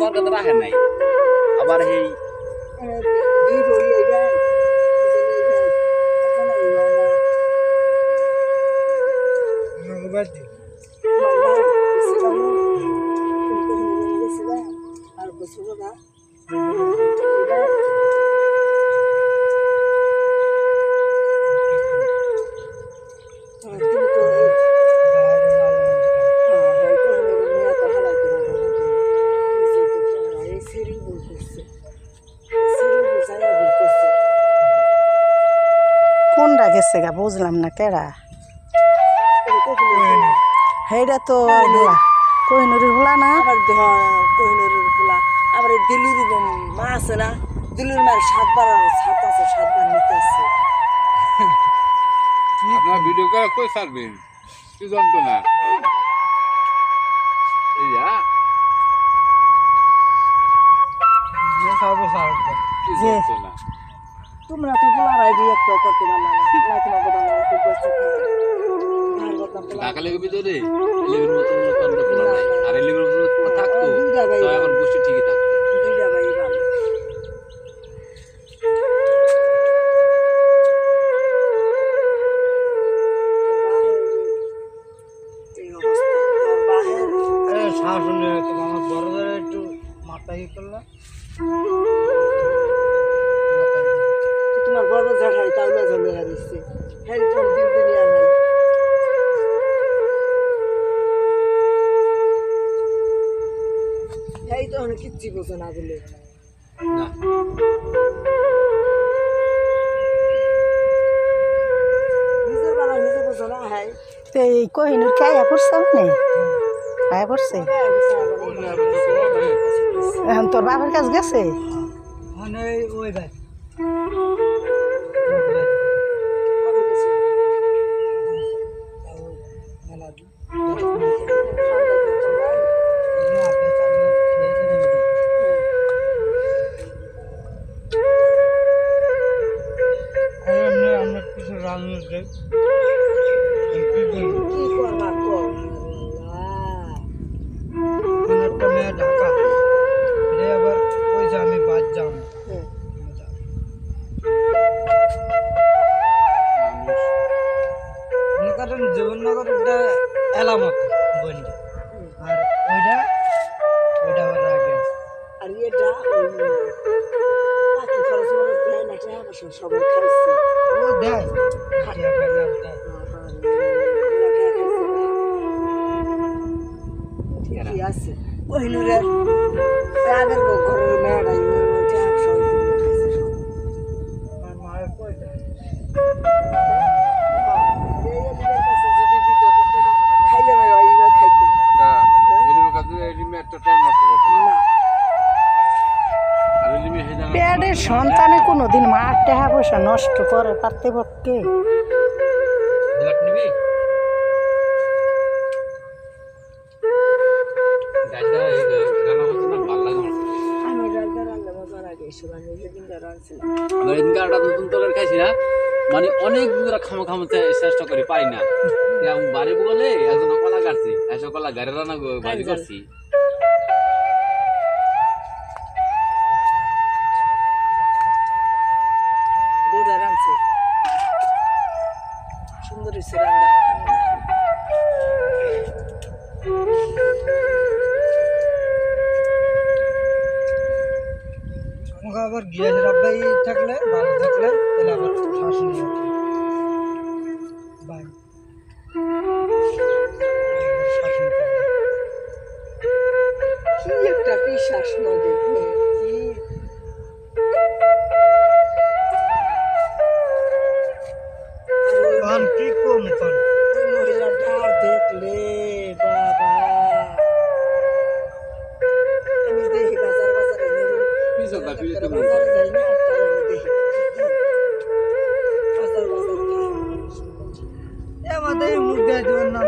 তরকাতে রাখে নাই আবার এই কোনটা গেছে গা বুঝলাম না কেডা হেইটা তো কোহিনুরের গুলা না আবার কোহিনুরের পোলা আবার এই দিল্লির মা আছে না দিল্লির মায়ের 7 বার ছাত আছে 7 বার নিতে আছে আপনার ভিডিও করে কই ছাড়বেন কি জানতো না ইয়া কি জানতো না তোমরা তো পোলারাই রিয়েক্ট করতে পারলা না তোমাকে বাংলা খুব কষ্ট ভার করতাম পোলা ঢাকা লেগে ভিতরে এলিভের মতো কোনো কাণ্ড পোলা নাই আর এলিভের মতো পোলা থাকতো তো আমার গোষ্ঠী ঠিকই থাকতো দুইটা ভাই ভালো শাসনে আমার বড় ধরে একটু মাথা ই করলো তোমার বড় জ্যাঠাই তাহলে ঝলে হারিয়েছে হ্যাঁ তোর দিন দুনিয়া নাই এই তো অনেক কিচ্ছু বোঝো না বলে না নিজের বাবা নিজে বোঝো না হ্যাঁ তো এই কোহিনুর কে আয়া পড়ছে মানে আয়া পড়ছে এখন তোর বাবার কাছে গেছে মানে ওই ভাই কিছু রান্নার কি করবা কও একটা মেয়ে ঢাকা আবার ওই যে আমি বাদ যাম মনে করেন জীবননগরটা এলামত বন্ধু আর ওইটা আবার আগে আর এটা পাখি খরচ মরচ দেয় না টাকা সবাই খাইছে ও দেয় ঠিকই আছে কোহিনুরের আগের ঘরের মেয়েটাই ওইটা সবাই খাইছে আমার মায়ের কই দেয় খাইলে না ওইগুলো খাইতো এলিভের কাছে এলিভে একটা টাইম নষ্ট করতো না আর এলিভে হে জানা পেটের সন্তানে কোনোদিন মার টাকা পয়সা নষ্ট করে পারতে পক্ষে দিলাট নিবি গাইডা এই গানা হচ্ছে না ভালো লাগে আমার আমি রান্না রান্না মজার আগে এসে বানিয়ে সেদিন রাঁধছিলাম আমরা এই গাড়াটা নতুন তরকারি খাইছি না মানে অনেক দূরে খামা চেষ্টা করি পাই না এখন বাড়ি বলে একজন কলা কাটছি এসব কলা গাড়ি রান্না বাড়ি করছি বউটা রাঁধছে সুন্দর হয়েছে রান্না আমাকে আবার গ্যাসের আব্বাই থাকলে ভালো থাকলে তাহলে আবার শাসন বাই শাসন কি একটা কি শ্বাস নদী কি তখন কি কম তখন ওই মহিলাটা দেখলে বাবা আমি দেখি বাজারে পিছনটা ফিরে তো বাজারে যাই না তাই আমি দেখি বাজার আমাদের মুখ দেওয়ার নাম